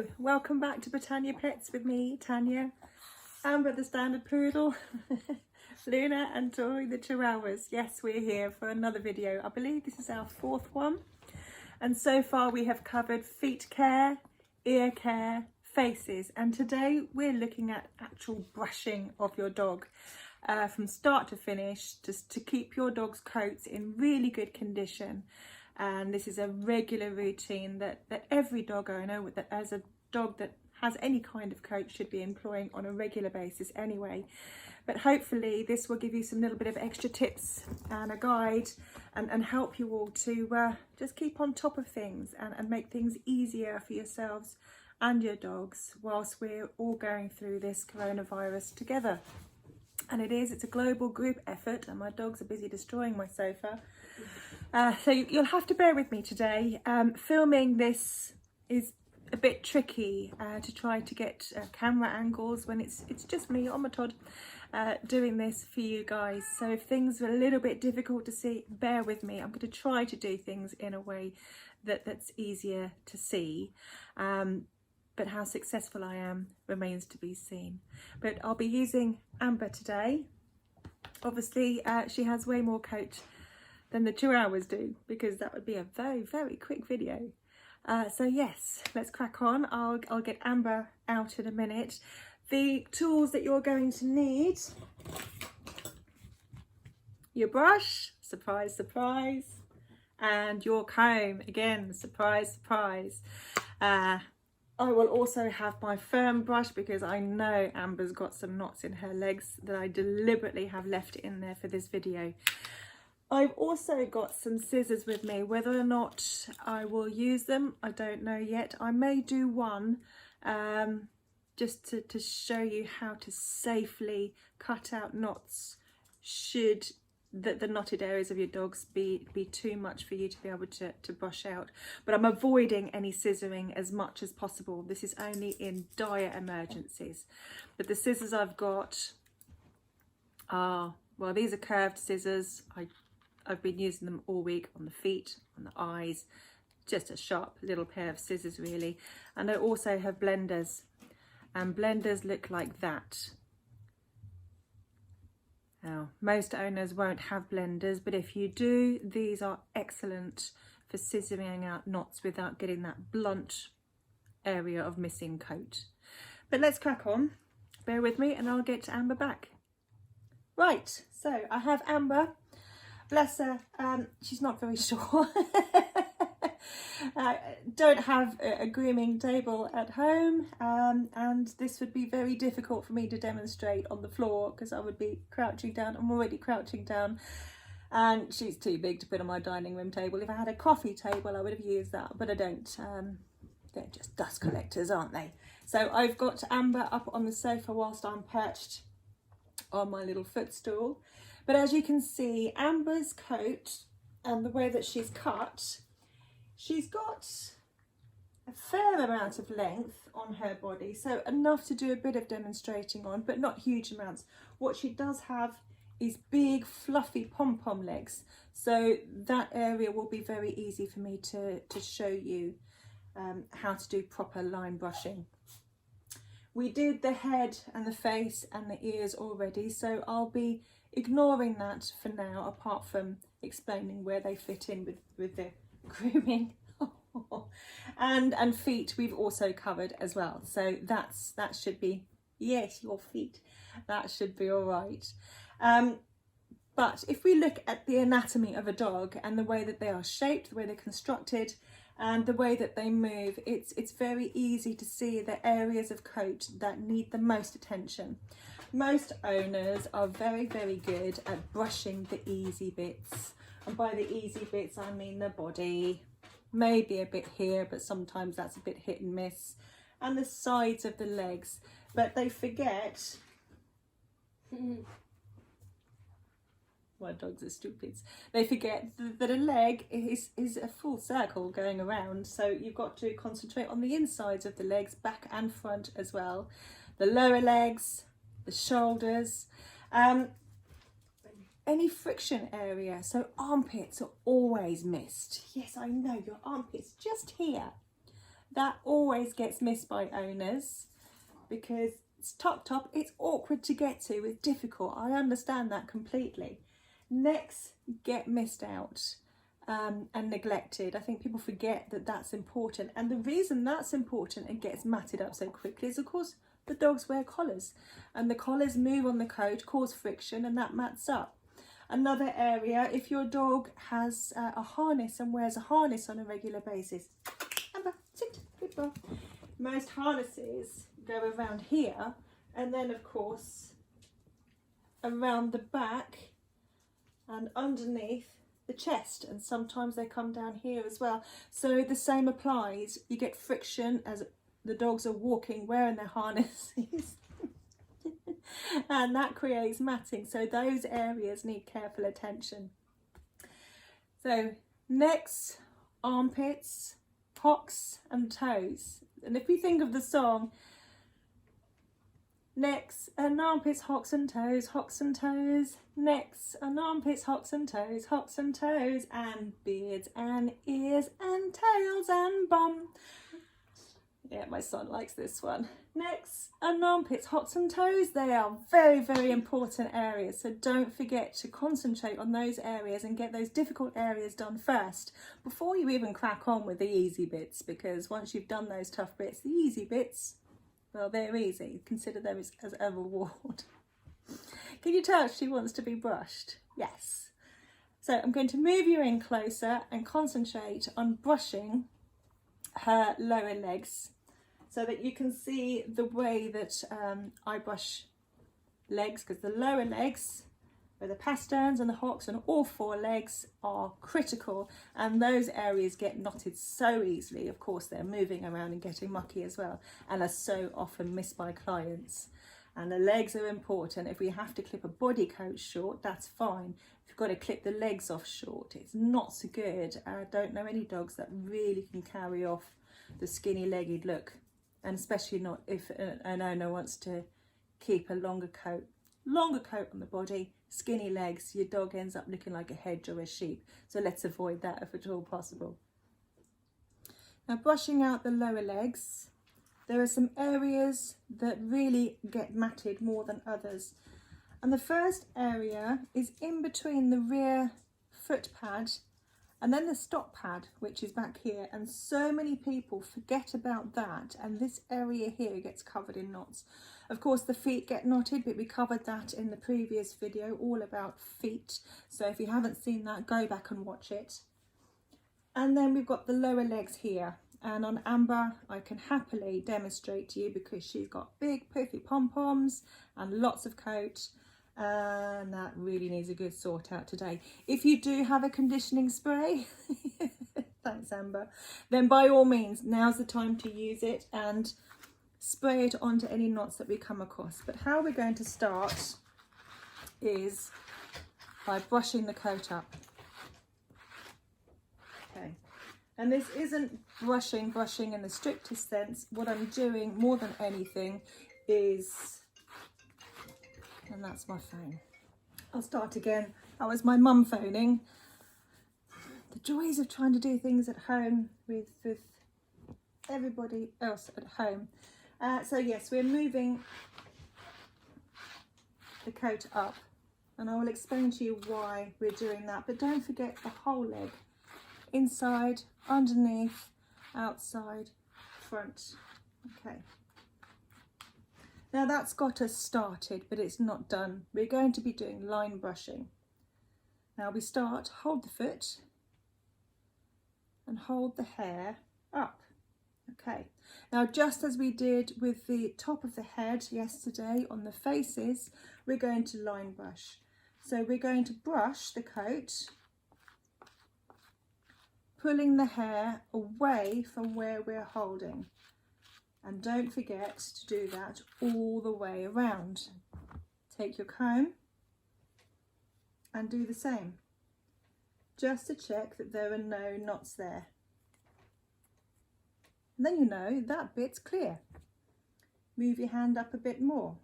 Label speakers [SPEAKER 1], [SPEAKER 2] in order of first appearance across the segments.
[SPEAKER 1] Hello, welcome back to Britannia Pets with me, Tanya, Amber the Standard Poodle, Luna and Tori the Chihuahuas. Yes, we're here for another video. I believe this is our fourth one. And so far we have covered feet care, ear care, faces. And today we're looking at actual brushing of your dog from start to finish, just to keep your dog's coats in really good condition. And this is a regular routine that every dog owner, that as a dog that has any kind of coat, should be employing on a regular basis anyway. But hopefully this will give you some little bit of extra tips and a guide and help you all to just keep on top of things and make things easier for yourselves and your dogs whilst we're all going through this coronavirus together. And it's a global group effort, and my dogs are busy destroying my sofa. So you'll have to bear with me today. Filming this is a bit tricky to try to get camera angles when it's just me, Omatod, doing this for you guys. So if things are a little bit difficult to see, bear with me. I'm going to try to do things in a way that's easier to see. But how successful I am remains to be seen. But I'll be using Amber today. Obviously, she has way more coat than the Chihuahuas do, because that would be a very, very quick video. So yes, let's crack on. I'll get Amber out in a minute. The tools that you're going to need: your brush, surprise, surprise, and your comb, again, surprise, surprise. I will also have my firm brush, because I know Amber's got some knots in her legs that I deliberately have left in there for this video. I've also got some scissors with me. Whether or not I will use them, I don't know yet. I may do one just to show you how to safely cut out knots should the knotted areas of your dogs be too much for you to be able to brush out. But I'm avoiding any scissoring as much as possible. This is only in dire emergencies. But the scissors I've got are, well, these are curved scissors. I've been using them all week on the feet, on the eyes, just a sharp little pair of scissors really. And I also have blenders, and blenders look like that. Now, most owners won't have blenders, but if you do, these are excellent for scissoring out knots without getting that blunt area of missing coat. But let's crack on. Bear with me and I'll get Amber back. Right, so I have Amber. Bless her, she's not very sure. Don't have a grooming table at home, and this would be very difficult for me to demonstrate on the floor, because I would be crouching down. I'm already crouching down, and she's too big to put on my dining room table. If I had a coffee table, I would have used that, but I don't. They're just dust collectors, aren't they? So I've got Amber up on the sofa whilst I'm perched on my little footstool. But as you can see, Amber's coat and the way that she's cut, she's got a fair amount of length on her body, so enough to do a bit of demonstrating on, but not huge amounts. What she does have is big fluffy pom-pom legs, so that area will be very easy for me to show you how to do proper line brushing. We did the head and the face and the ears already, so I'll be ignoring that for now, apart from explaining where they fit in with the grooming. and feet we've also covered as well, so that should be, yes, your feet, that should be all right. But if we look at the anatomy of a dog and the way that they are shaped, the way they're constructed, and the way that they move, it's very easy to see the areas of coat that need the most attention. Most owners are very, very good at brushing the easy bits, and by the easy bits I mean the body, maybe a bit here, but sometimes that's a bit hit and miss, and the sides of the legs. But they forget my dogs are stupids. They forget that a leg is a full circle going around, so you've got to concentrate on the insides of the legs, back and front as well. The lower legs, the shoulders, any friction area. So armpits are always missed. Yes, I know, your armpits just here. That always gets missed by owners because it's tucked up, it's awkward to get to, it's difficult. I understand that completely. Necks get missed out and neglected. I think people forget that that's important. And the reason that's important and gets matted up so quickly is, of course, the dogs wear collars. And the collars move on the coat, cause friction, and that mats up. Another area, if your dog has a harness and wears a harness on a regular basis. Amber, sit, good boy. Most harnesses go around here, and then of course around the back and underneath the chest, and sometimes they come down here as well. So the same applies. You get friction as the dogs are walking wearing their harnesses and that creates matting, so those areas need careful attention. So necks, armpits, hocks and toes. And if we think of the song, necks and armpits, hocks and toes, necks and armpits, hocks and toes, and beards and ears and tails and bum. Yeah, my son likes this one. Necks and armpits, hocks and toes, they are very, very important areas. So don't forget to concentrate on those areas and get those difficult areas done first before you even crack on with the easy bits, because once you've done those tough bits, the easy bits, well, they're easy. Consider them as a reward. Can you tell she wants to be brushed? Yes. So I'm going to move you in closer and concentrate on brushing her lower legs so that you can see the way that I brush legs, because the lower legs, where the pasterns and the hocks and all four legs are critical, and those areas get knotted so easily. Of course, they're moving around and getting mucky as well, and are so often missed by clients. And the legs are important. If we have to clip a body coat short, that's fine. If you've got to clip the legs off short, it's not so good. I don't know any dogs that really can carry off the skinny legged look, and especially not if an owner wants to keep a longer coat on the body, skinny legs, your dog ends up looking like a hedge or a sheep. So let's avoid that if at all possible. Now, brushing out the lower legs, there are some areas that really get matted more than others. And the first area is in between the rear foot pad and then the stop pad, which is back here. And so many people forget about that. And this area here gets covered in knots. Of course, the feet get knotted, but we covered that in the previous video, all about feet. So if you haven't seen that, go back and watch it. And then we've got the lower legs here. And on Amber, I can happily demonstrate to you because she's got big poofy pom-poms and lots of coat. And that really needs a good sort out today. If you do have a conditioning spray, thanks Amber, then by all means, now's the time to use it and spray it onto any knots that we come across. But how we're going to start is by brushing the coat up. Okay, and this isn't brushing in the strictest sense. What I'm doing more than anything is, and that's my phone. I'll start again. That was my mum phoning. The joys of trying to do things at home with everybody else at home. So yes, we're moving the coat up, and I will explain to you why we're doing that. But don't forget the whole leg. Inside, underneath, outside, front. Okay. Now that's got us started, but it's not done. We're going to be doing line brushing. Now we start, hold the foot and hold the hair up. Okay, now just as we did with the top of the head yesterday on the faces, we're going to line brush. So we're going to brush the coat, pulling the hair away from where we're holding. And don't forget to do that all the way around. Take your comb and do the same, just to check that there are no knots there. And then you know that bit's clear. Move your hand up a bit more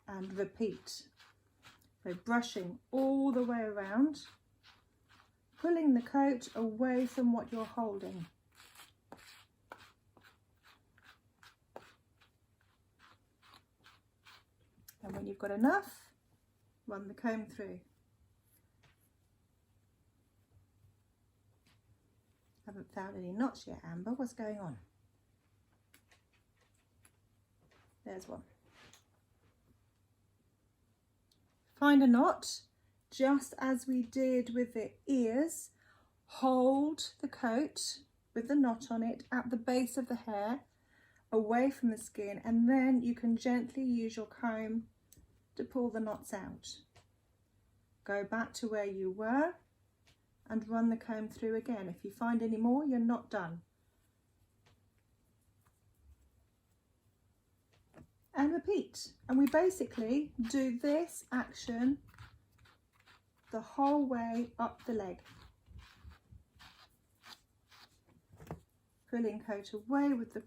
[SPEAKER 1] and repeat. So brushing all the way around, pulling the coat away from what you're holding. And when you've got enough, run the comb through. Haven't found any knots yet, Amber. What's going on? There's one. Find a knot, just as we did with the ears. Hold the coat with the knot on it at the base of the hair, away from the skin, and then you can gently use your comb to pull the knots out. Go back to where you were and run the comb through again. If you find any more, you're not done. And repeat. And we basically do this action the whole way up the leg. Pulling coat away with the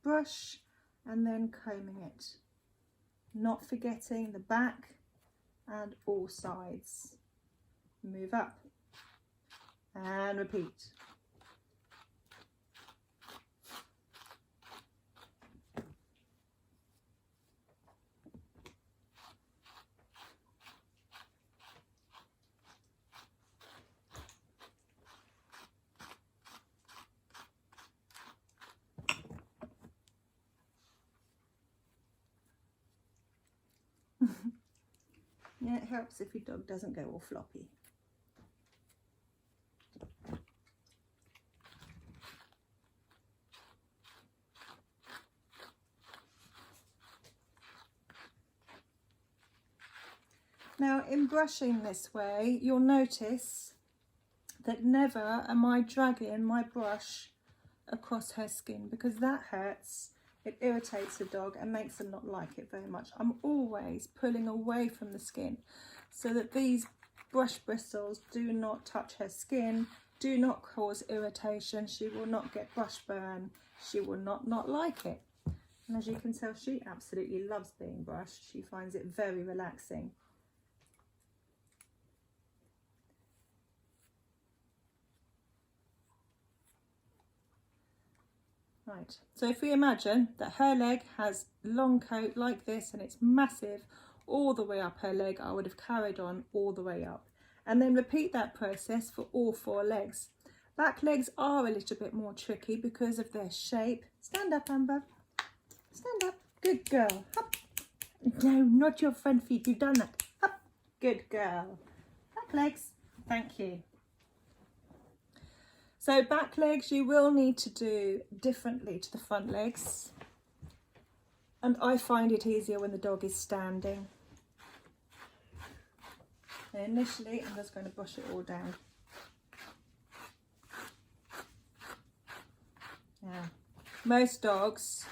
[SPEAKER 1] brush and then combing it. Not forgetting the back and all sides. Move up and repeat. Yeah, it helps if your dog doesn't go all floppy. Now, in brushing this way, you'll notice that never am I dragging my brush across her skin, because that hurts. It irritates the dog and makes them not like it very much. I'm always pulling away from the skin so that these brush bristles do not touch her skin, do not cause irritation. She will not get brush burn. She will not like it. And as you can tell, she absolutely loves being brushed. She finds it very relaxing. Right, so if we imagine that her leg has long coat like this and it's massive all the way up her leg, I would have carried on all the way up. And then repeat that process for all 4 legs. Back legs are a little bit more tricky because of their shape. Stand up, Amber. Stand up. Good girl. Up. No, not your front feet. You've done that. Up. Good girl. Back legs. Thank you. So back legs you will need to do differently to the front legs, and I find it easier when the dog is standing. And initially I'm just going to brush it all down. Yeah. Most dogs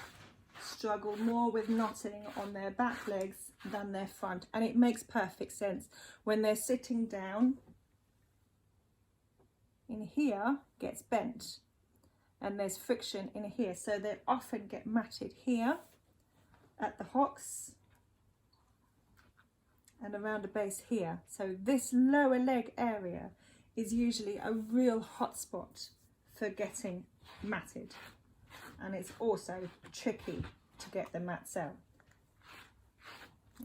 [SPEAKER 1] struggle more with knotting on their back legs than their front, and it makes perfect sense. When they're sitting down, in here gets bent and there's friction in here, so they often get matted here at the hocks and around the base here. So this lower leg area is usually a real hot spot for getting matted, and it's also tricky to get the mat cell.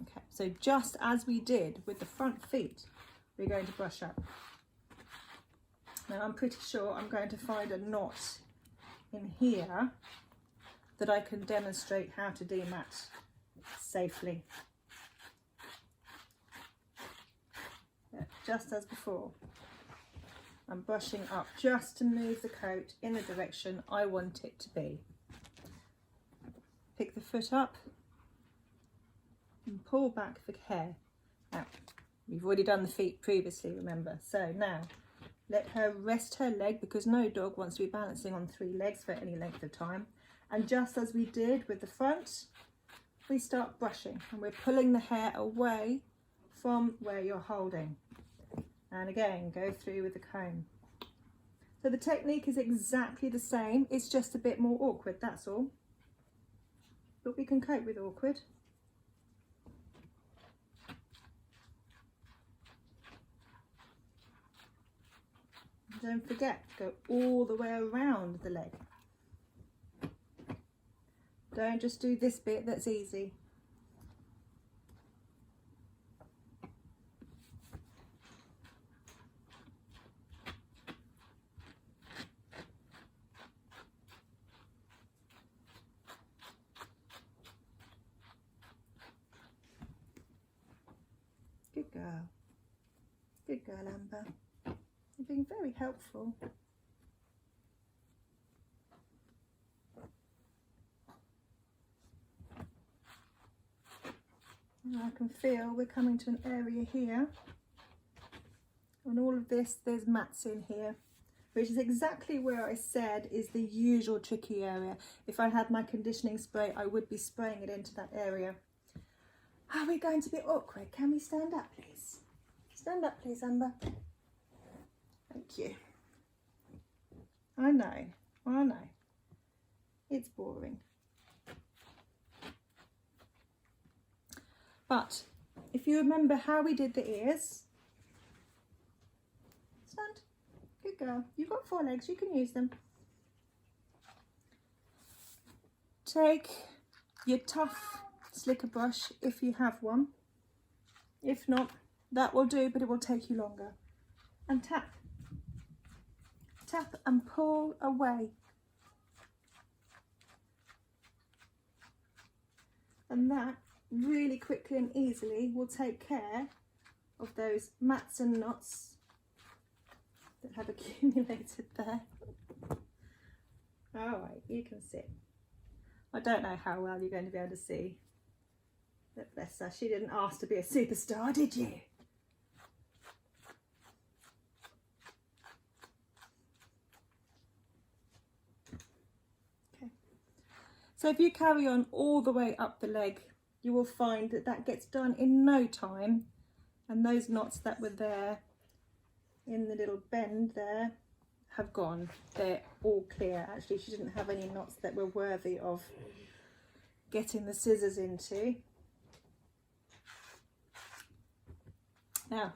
[SPEAKER 1] Okay, so just as we did with the front feet, we're going to brush up. Now I'm pretty sure I'm going to find a knot in here that I can demonstrate how to demat safely. Yeah, just as before, I'm brushing up just to move the coat in the direction I want it to be. Pick the foot up and pull back the hair. Now, we've already done the feet previously, remember. So now, let her rest her leg, because no dog wants to be balancing on 3 legs for any length of time. And just as we did with the front, we start brushing and we're pulling the hair away from where you're holding. And again, go through with the comb. So the technique is exactly the same, it's just a bit more awkward, that's all. But we can cope with awkward. Don't forget to go all the way around the leg. Don't just do this bit that's easy. girl. Good girl, Amber. You're being very helpful. And I can feel we're coming to an area here. And all of this, there's mats in here, which is exactly where I said is the usual tricky area. If I had my conditioning spray, I would be spraying it into that area. Are we going to be awkward? Can we stand up, please? Stand up, please, Amber. Thank you. I know. It's boring. But if you remember how we did the ears, stand. Good girl. You've got 4 legs, you can use them. Take your tough slicker brush if you have one. If not, that will do, but it will take you longer. And tap. Tap and pull away. And that really quickly and easily will take care of those mats and knots that have accumulated there. All right, you can sit. I don't know how well you're going to be able to see, but bless her, she didn't ask to be a superstar, did you? Okay. So if you carry on all the way up the leg, you will find that that gets done in no time, and those knots that were there in the little bend there have gone. They're all clear. Actually, she didn't have any knots that were worthy of getting the scissors into. Now,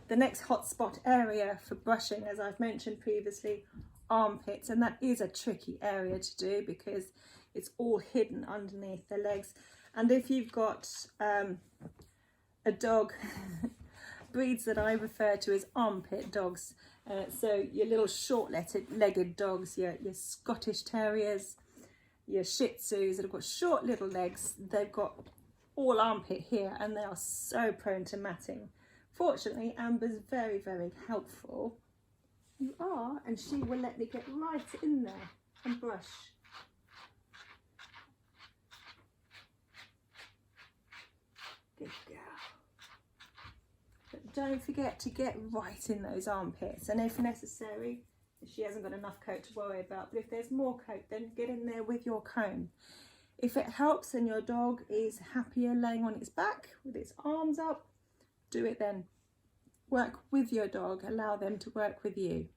[SPEAKER 1] the next hotspot area for brushing, as I've mentioned previously, armpits, and that is a tricky area to do because it's all hidden underneath the legs. And if you've got a dog, breeds that I refer to as armpit dogs, so your little short-legged dogs, your Scottish Terriers, your Shih Tzus that have got short little legs, they've got all armpit here and they are so prone to matting. Fortunately, Amber's very, very helpful. You are, and she will let me get right in there and brush. Good girl. But don't forget to get right in those armpits, and if necessary, she hasn't got enough coat to worry about, but if there's more coat, then get in there with your comb. If it helps and your dog is happier laying on its back with its arms up, do it then. Work with your dog, allow them to work with you.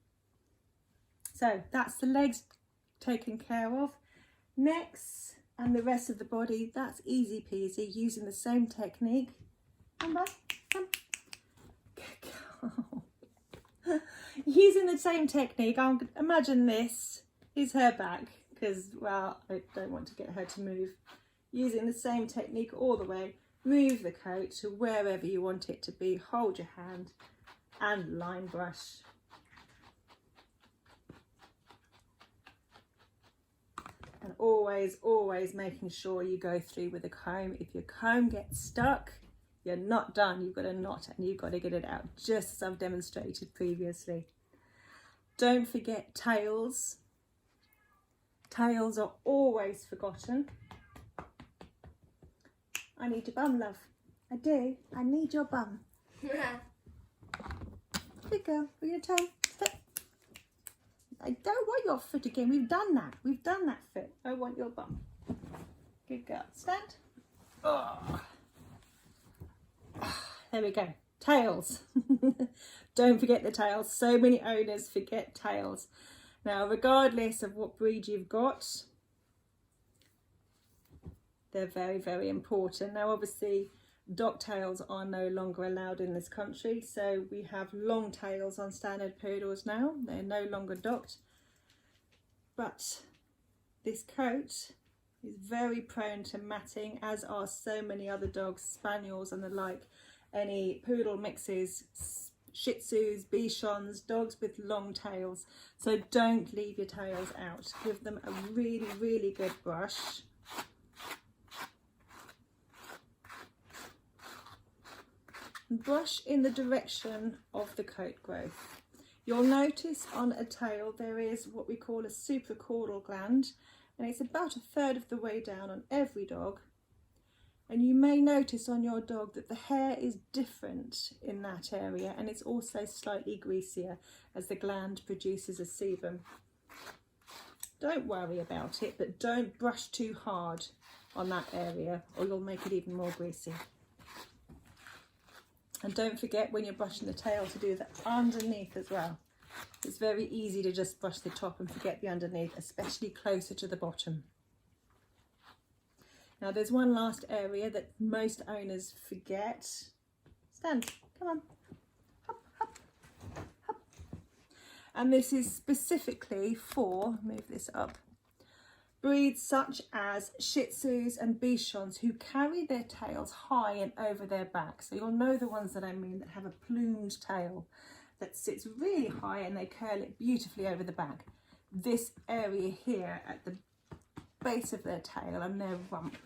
[SPEAKER 1] So that's the legs taken care of. Next, and the rest of the body, that's easy peasy, using the same technique. Amber, come. Good girl. Using the same technique, imagine this is her back, because, well, I don't want to get her to move. Using the same technique all the way, move the coat to wherever you want it to be, hold your hand and line brush. And always, always making sure you go through with a comb. If your comb gets stuck, you're not done. You've got a knot and you've got to get it out, just as I've demonstrated previously. Don't forget tails. Tails are always forgotten. I need your bum, love. I do. I need your bum. Good girl. We're going to toe. Step. I don't want your foot again. We've done that. We've done that foot. I want your bum. Good girl. Stand. Oh. There we go. Tails. Don't forget the tails. So many owners forget tails. Now, regardless of what breed you've got, they're very, very important. Now, obviously, dock tails are no longer allowed in this country, so we have long tails on standard poodles now. They're no longer docked. But this coat is very prone to matting, as are so many other dogs, spaniels and the like. Any poodle mixes, Shih Tzus, Bichons, dogs with long tails. So don't leave your tails out. Give them a really, really good brush. and brush in the direction of the coat growth. You'll notice on a tail there is what we call a supracaudal gland, and it's about 1/3 of the way down on every dog. And you may notice on your dog that the hair is different in that area, and it's also slightly greasier as the gland produces a sebum. Don't worry about it, but don't brush too hard on that area or you'll make it even more greasy. And don't forget when you're brushing the tail to do that underneath as well. It's very easy to just brush the top and forget the underneath, especially closer to the bottom. Now there's one last area that most owners forget. Stand, come on, hop, hop, hop. And this is specifically for, move this up, breeds such as Shih Tzus and Bichons who carry their tails high and over their back. So you'll know the ones that I mean, that have a plumed tail that sits really high and they curl it beautifully over the back. This area here at the base of their tail and their rump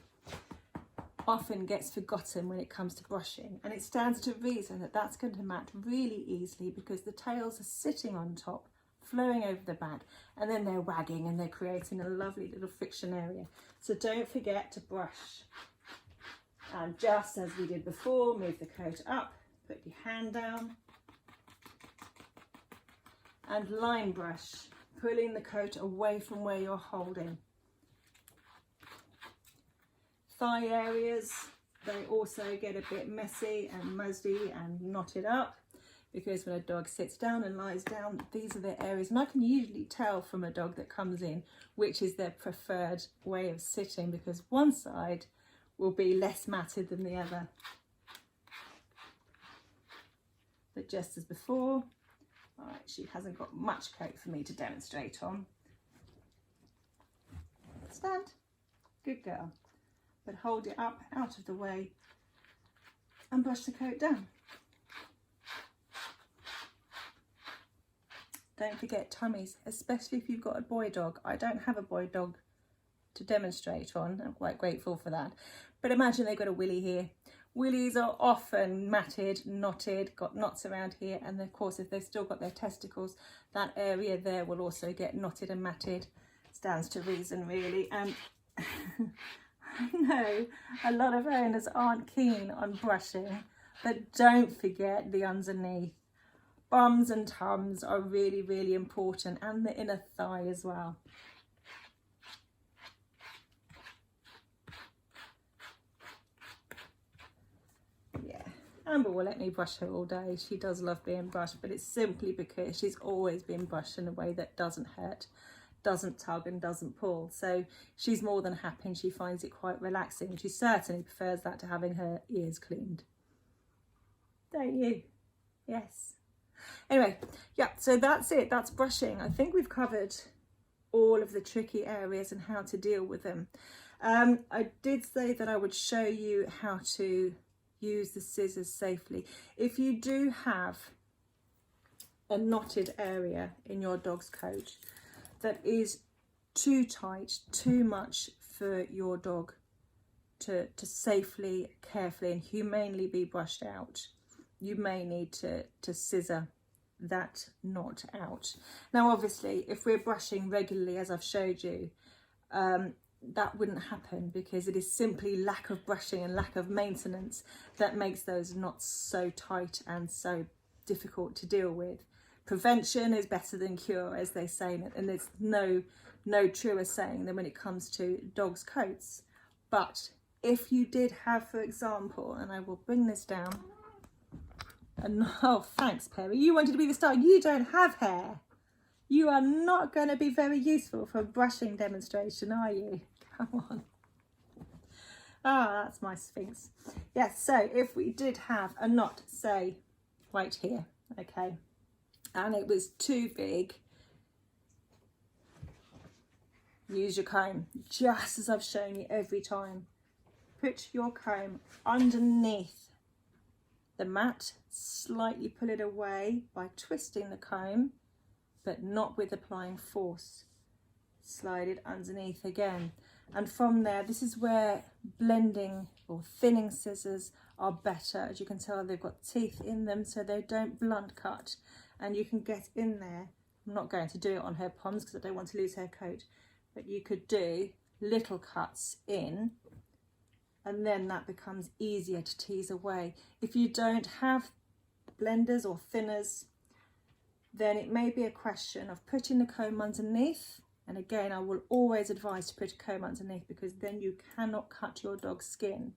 [SPEAKER 1] often gets forgotten when it comes to brushing, and it stands to reason that that's going to mat really easily because the tails are sitting on top, flowing over the back, and then they're wagging and they're creating a lovely little friction area. So don't forget to brush. And just as we did before, move the coat up, put your hand down and line brush, pulling the coat away from where you're holding. Thigh areas, they also get a bit messy and muzzy and knotted up because when a dog sits down and lies down, these are the areas, and I can usually tell from a dog that comes in which is their preferred way of sitting because one side will be less matted than the other. But just as before, all right, she hasn't got much coat for me to demonstrate on. Stand, good girl. But hold it up out of the way and brush the coat down. Don't forget tummies, especially if you've got a boy dog. I don't have a boy dog to demonstrate on. I'm quite grateful for that. But imagine they've got a willy here. Willies are often matted, knotted, got knots around here. And of course, if they've still got their testicles, that area there will also get knotted and matted. Stands to reason, really. And I know a lot of owners aren't keen on brushing, but don't forget the underneath. Bums and tums are really, really important, and the inner thigh as well. Yeah, Amber will let me brush her all day. She does love being brushed, but it's simply because she's always been brushed in a way that doesn't hurt, doesn't tug and doesn't pull. So she's more than happy and she finds it quite relaxing. She certainly prefers that to having her ears cleaned. Don't you? Yes. Anyway, yeah, so that's it. That's brushing. I think we've covered all of the tricky areas and how to deal with them. I did say that I would show you how to use the scissors safely. If you do have a knotted area in your dog's coat that is too tight, too much for your dog to safely, carefully and humanely be brushed out, you may need to scissor that knot out. Now obviously if we're brushing regularly, as I've showed you, that wouldn't happen because it is simply lack of brushing and lack of maintenance that makes those knots so tight and so difficult to deal with. Prevention is better than cure, as they say, and there's no truer saying than when it comes to dogs' coats. But if you did have, for example, and I will bring this down, and oh, thanks, Perry, you wanted to be the star. You don't have hair. You are not going to be very useful for a brushing demonstration, are you? Come on. Ah, that's my Sphinx. Yes, so if we did have a knot, say, right here, okay, and it was too big, use your comb, just as I've shown you every time. Put your comb underneath the mat, slightly pull it away by twisting the comb, but not with applying force. Slide it underneath again. And from there, this is where blending or thinning scissors are better. As you can tell, they've got teeth in them, so they don't blunt cut. And you can get in there. I'm not going to do it on her poms because I don't want to lose her coat, but you could do little cuts in, and then that becomes easier to tease away. If you don't have blenders or thinners, then it may be a question of putting the comb underneath. And again, I will always advise to put a comb underneath, because then you cannot cut your dog's skin.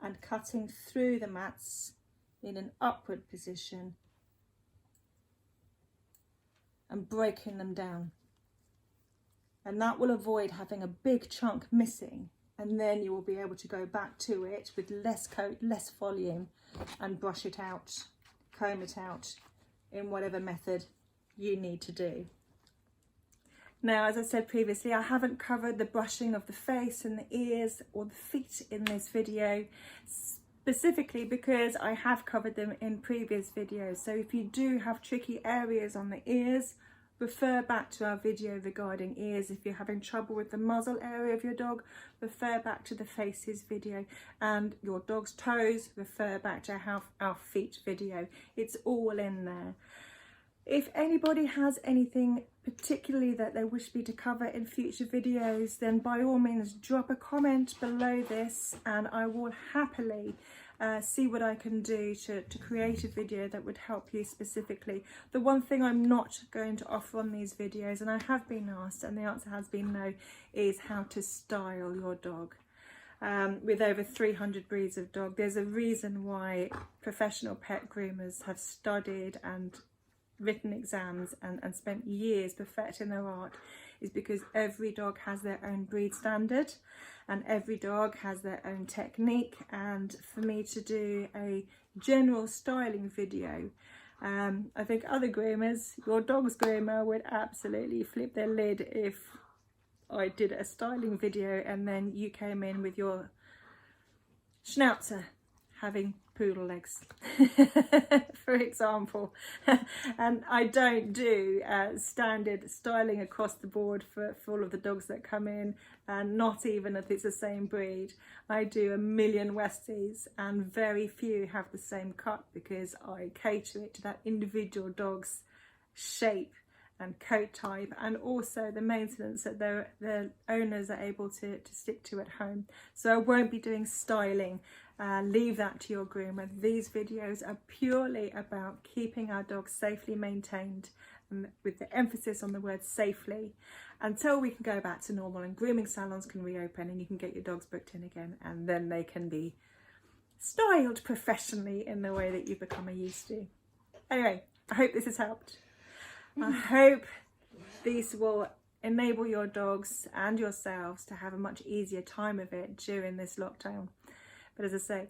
[SPEAKER 1] And cutting through the mats in an upward position and breaking them down. And that will avoid having a big chunk missing. And then you will be able to go back to it with less coat, less volume, and brush it out, comb it out in whatever method you need to do. Now, as I said previously, I haven't covered the brushing of the face and the ears or the feet in this video, specifically because I have covered them in previous videos. So if you do have tricky areas on the ears, refer back to our video regarding ears. If you're having trouble with the muzzle area of your dog, refer back to the faces video, and your dog's toes, refer back to our feet video. It's all in there. If anybody has anything particularly that they wish me to cover in future videos, then by all means drop a comment below this, and I will happily see what I can do to create a video that would help you specifically. The one thing I'm not going to offer on these videos, and I have been asked and the answer has been no, is how to style your dog. With over 300 breeds of dog, there's a reason why professional pet groomers have studied and written exams and spent years perfecting their art, is because every dog has their own breed standard and every dog has their own technique. And for me to do a general styling video, I think other groomers, your dog's groomer, would absolutely flip their lid if I did a styling video and then you came in with your schnauzer having poodle legs, for example. And I don't do standard styling across the board for all of the dogs that come in, and not even if it's the same breed. I do a million Westies, and very few have the same cut, because I cater it to that individual dog's shape and coat type, and also the maintenance that their owners are able to stick to at home. So I won't be doing styling. Leave that to your groomer. These videos are purely about keeping our dogs safely maintained, with the emphasis on the word safely, until we can go back to normal and grooming salons can reopen and you can get your dogs booked in again, and then they can be styled professionally in the way that you've become used to. Anyway, I hope this has helped. I hope these will enable your dogs and yourselves to have a much easier time of it during this lockdown. But as I say,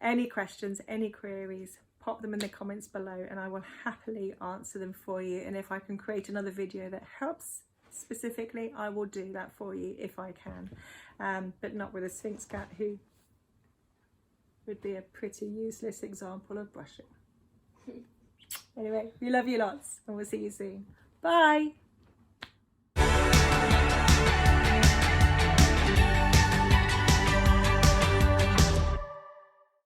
[SPEAKER 1] any questions, any queries, pop them in the comments below and I will happily answer them for you. And if I can create another video that helps specifically, I will do that for you if I can. But not with a Sphinx cat, who would be a pretty useless example of brushing. Anyway, we love you lots and we'll see you soon. Bye!